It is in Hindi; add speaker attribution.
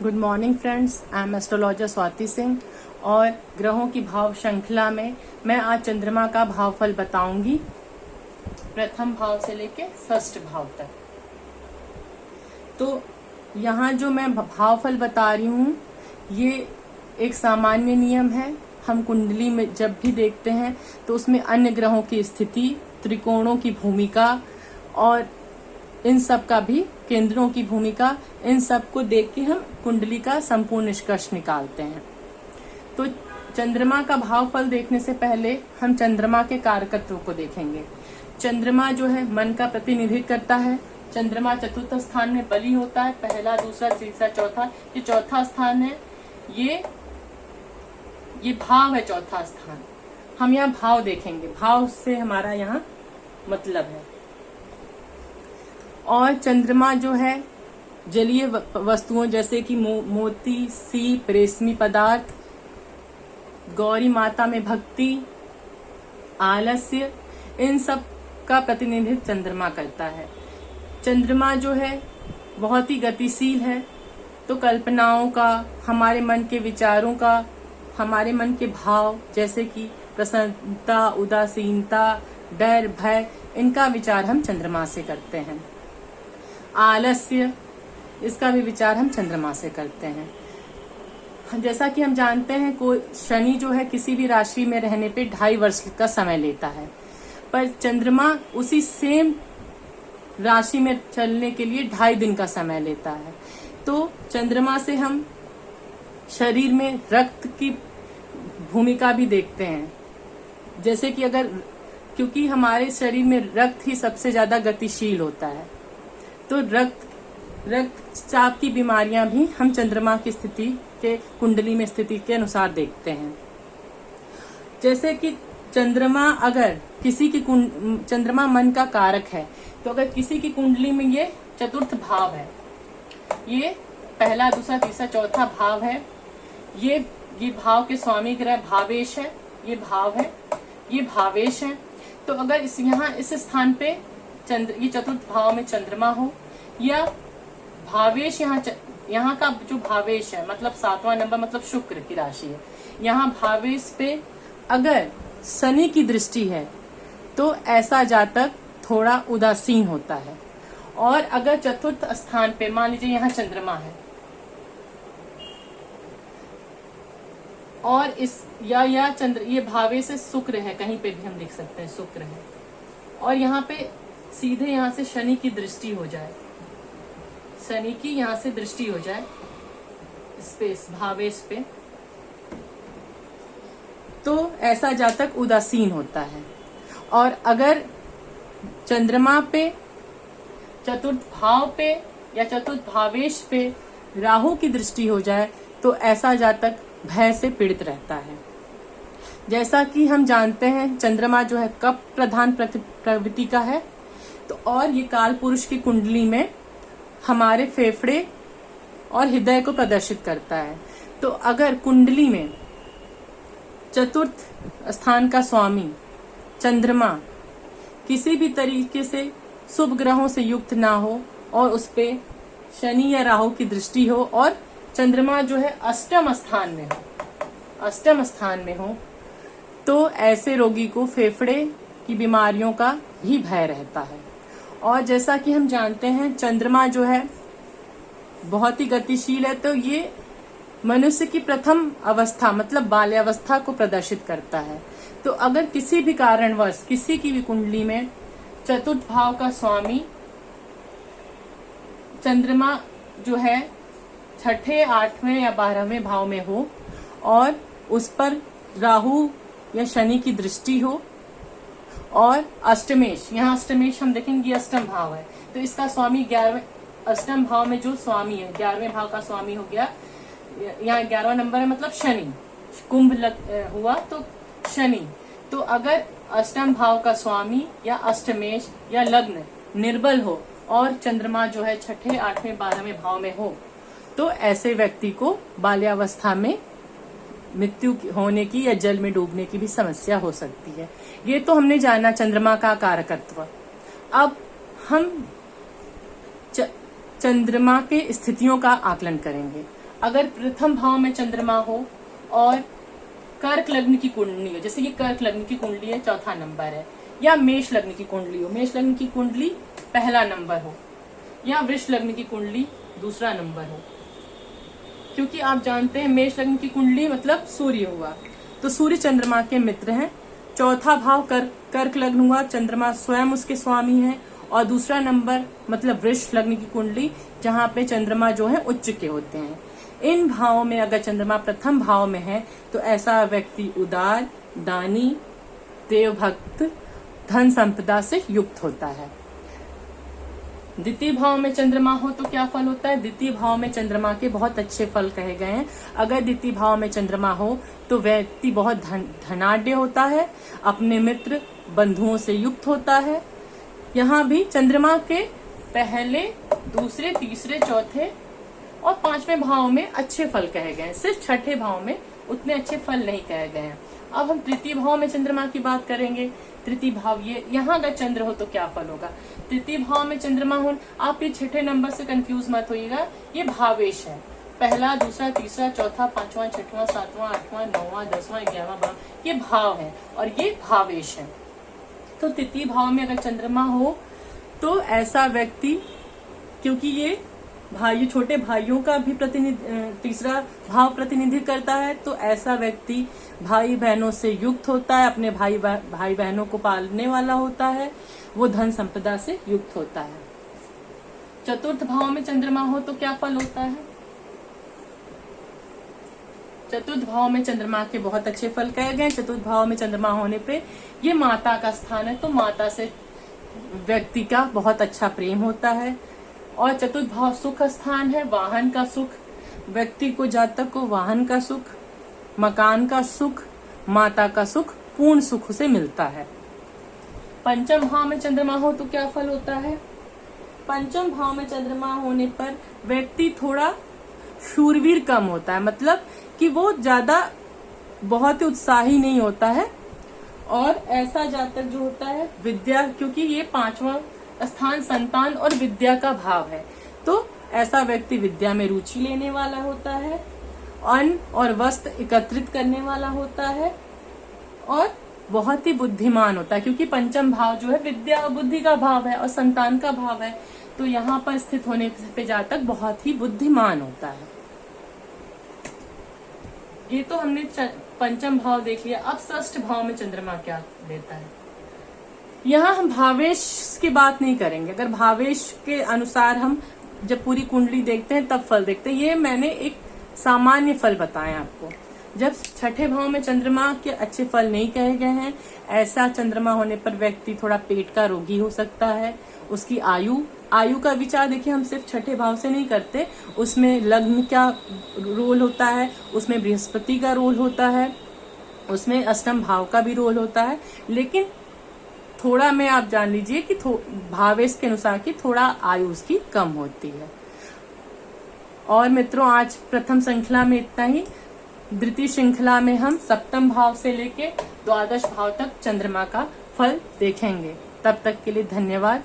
Speaker 1: Good morning friends, I am astrologer Swati Singh और ग्रहों की भाव श्रृंखला में मैं आज चंद्रमा का भावफल बताऊंगी प्रथम भाव से लेके षष्ठ भाव तक। तो यहाँ जो मैं भावफल बता रही हूँ ये एक सामान्य नियम है। हम कुंडली में जब भी देखते हैं तो उसमें अन्य ग्रहों की स्थिति, त्रिकोणों की भूमिका और इन सब का भी, केंद्रों की भूमिका, इन सब को देख के हम कुंडली का संपूर्ण निष्कर्ष निकालते हैं। तो चंद्रमा का भावफल देखने से पहले हम चंद्रमा के कारकत्व को देखेंगे। चंद्रमा जो है मन का प्रतिनिधित्व करता है। चंद्रमा चतुर्थ स्थान में बली होता है, पहला, दूसरा, तीसरा, चौथा। ये चौथा स्थान है, ये भाव है, चौथा स्थान। हम यहाँ भाव देखेंगे, भाव से हमारा यहाँ मतलब है। और चंद्रमा जो है जलीय वस्तुओं जैसे कि मोती, सीप, रेशमी पदार्थ, गौरी माता में भक्ति, आलस्य, इन सब का प्रतिनिधित्व चंद्रमा करता है। चंद्रमा जो है बहुत ही गतिशील है, तो कल्पनाओं का, हमारे मन के विचारों का, हमारे मन के भाव जैसे कि प्रसन्नता, उदासीनता, डर, भय, इनका विचार हम चंद्रमा से करते हैं। आलस्य, इसका भी विचार हम चंद्रमा से करते हैं। जैसा कि हम जानते हैं कोई शनि जो है किसी भी राशि में रहने पे 2.5 वर्ष का समय लेता है, पर चंद्रमा उसी सेम राशि में चलने के लिए 2.5 दिन का समय लेता है। तो चंद्रमा से हम शरीर में रक्त की भूमिका भी देखते हैं। जैसे कि अगर, क्योंकि हमारे शरीर में रक्त ही सबसे ज्यादा गतिशील होता है, तो रक्तचाप की बीमारियां भी हम चंद्रमा की स्थिति के, कुंडली में स्थिति के अनुसार देखते हैं। जैसे कि चंद्रमा अगर किसी की चंद्रमा मन का कारक है, तो अगर किसी की कुंडली में ये चतुर्थ भाव है, ये पहला, दूसरा, तीसरा, चौथा भाव है, ये भाव के स्वामी ग्रह भावेश है, ये भाव है, ये भावेश है। तो अगर इस स्थान पे ये चतुर्थ भाव में चंद्रमा हो, या भावेश यहाँ का जो भावेश है मतलब 7वां नंबर, मतलब शुक्र की राशि है, यहाँ भावेश पे अगर शनि की दृष्टि है तो ऐसा जातक थोड़ा उदासीन होता है। और अगर चतुर्थ स्थान पे मान लीजिए यहाँ चंद्रमा है और ये भावेश से शुक्र है, कहीं पे भी हम लिख सकते हैं शुक्र है, और यहाँ पे सीधे यहाँ से शनि की दृष्टि हो जाए, शनि की यहाँ से दृष्टि हो जाए स्पेस भावेश पे, तो ऐसा जातक उदासीन होता है। और अगर चंद्रमा पे, चतुर्थ भाव पे या चतुर्थ भावेश पे राहु की दृष्टि हो जाए तो ऐसा जातक भय से पीड़ित रहता है। जैसा कि हम जानते हैं चंद्रमा जो है कफ प्रधान प्रवृत्ति का है, तो और ये काल पुरुष की कुंडली में हमारे फेफड़े और हृदय को प्रदर्शित करता है। तो अगर कुंडली में चतुर्थ स्थान का स्वामी चंद्रमा किसी भी तरीके से शुभ ग्रहों से युक्त ना हो और उस पे शनि या राहु की दृष्टि हो, और चंद्रमा जो है अष्टम स्थान में हो, तो ऐसे रोगी को फेफड़े की बीमारियों का भी भय रहता है। और जैसा कि हम जानते हैं चंद्रमा जो है बहुत ही गतिशील है, तो ये मनुष्य की प्रथम अवस्था मतलब बाल्यावस्था को प्रदर्शित करता है। तो अगर किसी भी कारणवश किसी की भी कुंडली में चतुर्थ भाव का स्वामी चंद्रमा जो है 6ठे, 8वें या 12वें भाव में हो और उस पर राहु या शनि की दृष्टि हो, और अष्टमेश, यहाँ अष्टमेश हम देखेंगे अष्टम भाव है, तो इसका स्वामी 11वें, अष्टम भाव में जो स्वामी है 11वें भाव का स्वामी हो गया, यहाँ 11वां नंबर है मतलब शनि, कुंभ हुआ तो शनि। तो अगर अष्टम भाव का स्वामी या अष्टमेश या लग्न निर्बल हो और चंद्रमा जो है 6ठे, 8वें, 12वें भाव में हो, तो ऐसे व्यक्ति को बाल्यावस्था में मृत्यु होने की या जल में डूबने की भी समस्या हो सकती है। ये तो हमने जाना चंद्रमा का कारकत्व। अब हम चंद्रमा के स्थितियों का आकलन करेंगे। अगर प्रथम भाव में चंद्रमा हो और कर्क लग्न की कुंडली हो, जैसे ये कर्क लग्न की कुंडली है, चौथा नंबर है, या मेष लग्न की कुंडली हो, मेष लग्न की कुंडली पहला नंबर हो, या वृष लग्न की कुंडली दूसरा नंबर हो, क्योंकि आप जानते हैं मेष लग्न की कुंडली मतलब सूर्य हुआ, तो सूर्य चंद्रमा के मित्र हैं। चौथा भाव कर्क लग्न हुआ, चंद्रमा स्वयं उसके स्वामी है, और दूसरा नंबर मतलब वृष लग्न की कुंडली जहाँ पे चंद्रमा जो है उच्च के होते हैं। इन भावों में अगर चंद्रमा प्रथम भाव में है तो ऐसा व्यक्ति उदार, दानी, देवभक्त, धन संपदा से युक्त होता है। द्वितीय भाव में चंद्रमा हो तो क्या फल होता है? द्वितीय भाव में चंद्रमा के बहुत अच्छे फल कहे गए हैं। अगर द्वितीय भाव में चंद्रमा हो तो व्यक्ति बहुत धनाढ्य होता है, अपने मित्र बंधुओं से युक्त होता है। यहाँ भी चंद्रमा के पहले, दूसरे, तीसरे, चौथे और पांचवें भाव में अच्छे फल कहे गए हैं, सिर्फ छठे भाव में उतने अच्छे फल नहीं कहे गए हैं। अब हम तृतीय भाव में चंद्रमा की बात करेंगे। तृतीय भाव, ये यहाँ अगर चंद्र हो तो क्या फल होगा? तृतीय भाव में चंद्रमा हो, आप ये छठे नंबर से कंफ्यूज मत होइएगा, ये भावेश है। पहला, दूसरा, तीसरा, चौथा, पांचवा, छठवां, सातवां, आठवां, नौवां, 10वां, 11वां भाव, ये भाव है और ये भावेश है। तो तृतीय भाव में अगर चंद्रमा हो तो ऐसा व्यक्ति, क्योंकि ये भाई छोटे भाइयों का भी तीसरा भाव प्रतिनिधित्व करता है, तो ऐसा व्यक्ति भाई बहनों से युक्त होता है, अपने भाई बहनों को पालने वाला होता है, वो धन संपदा से युक्त होता है। चतुर्थ भाव में चंद्रमा हो तो क्या फल होता है? चतुर्थ भाव में चंद्रमा के बहुत अच्छे फल कहे गए। चतुर्थ भाव में चंद्रमा होने पे ये माता का स्थान है, तो माता से व्यक्ति का बहुत अच्छा प्रेम होता है। और चतुर्थ भाव सुख स्थान है, वाहन का सुख, व्यक्ति को, जातक को वाहन का सुख, मकान का सुख, माता का सुख, पूर्ण सुख से मिलता है। पंचम भाव में चंद्रमा हो तो क्या फल होता है? पंचम भाव में चंद्रमा होने पर व्यक्ति थोड़ा शूरवीर कम होता है, मतलब कि वो ज्यादा बहुत ही उत्साही नहीं होता है। और ऐसा जातक जो होता है विद्या, क्योंकि ये पांचवा स्थान संतान और विद्या का भाव है, तो ऐसा व्यक्ति विद्या में रुचि लेने वाला होता है, अन्न और वस्त्र एकत्रित करने वाला होता है, और बहुत ही बुद्धिमान होता है, क्योंकि पंचम भाव जो है विद्या और बुद्धि का भाव है और संतान का भाव है, तो यहाँ पर स्थित होने पे जातक बहुत ही बुद्धिमान होता है। ये तो हमने पंचम भाव देख लिया। अब षष्ठ भाव में चंद्रमा क्या देता है? यहाँ हम भावेश की बात नहीं करेंगे। अगर भावेश के अनुसार हम जब पूरी कुंडली देखते हैं तब फल देखते हैं। ये मैंने एक सामान्य फल बताया आपको। जब छठे भाव में चंद्रमा के अच्छे फल नहीं कहे गए हैं, ऐसा चंद्रमा होने पर व्यक्ति थोड़ा पेट का रोगी हो सकता है। उसकी आयु का विचार देखिए, हम सिर्फ छठे भाव से नहीं करते, उसमें लग्न का रोल होता है, उसमें बृहस्पति का रोल होता है, उसमें अष्टम भाव का भी रोल होता है। लेकिन थोड़ा में आप जान लीजिए कि भावेश के अनुसार की थोड़ा आयु उसकी कम होती है। और मित्रों, आज प्रथम श्रृंखला में इतना ही। द्वितीय श्रृंखला में हम सप्तम भाव से लेके द्वादश भाव तक चंद्रमा का फल देखेंगे। तब तक के लिए धन्यवाद।